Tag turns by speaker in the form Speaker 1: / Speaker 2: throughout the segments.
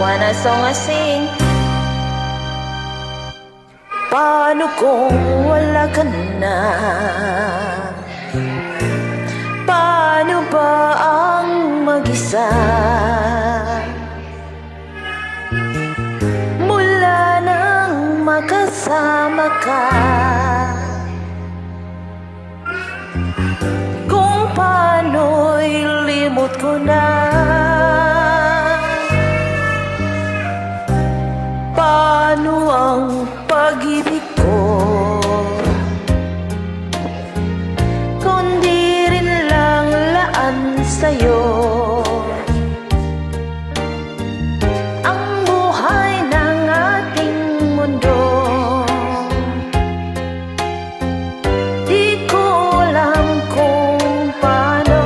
Speaker 1: wanna song I sing.
Speaker 2: Paano kung wala ka na? Paano ba ang mag-isa? Mula nang makasama ka, kung paano'y limot ko na. Paano ang pag-ibig ko, kundi rin lang laan sa'yo? Ang buhay ng ating mundo, di ko alam kung paano.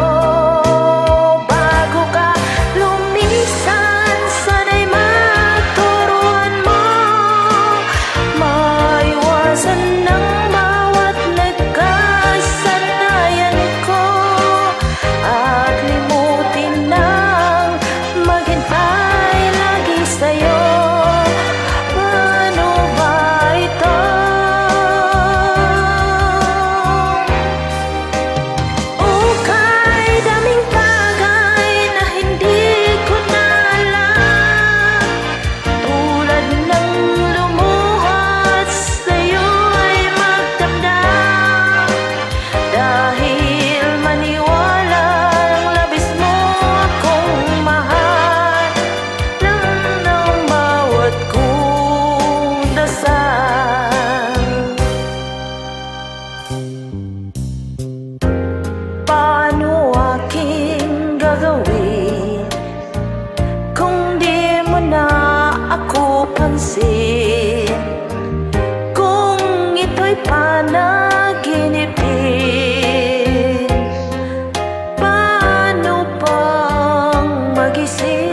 Speaker 2: Bago ka lumisan, sana'y maturuan mo maiwasan ng bawat nagkasanayan ko, at limutin nang maghintay lagi sa'yo. Paano ba ito? Ukay daming bagay na hindi ko na alam, tulad ng lumuhod sa'yo ay magdamdam. Dahil maniwala ang labis mo akong mahal, lang ng bawat kong dasal. Paano aking gagawin kung di mo na ako pansin? Kung ito'y panaginipin, paano pang magising?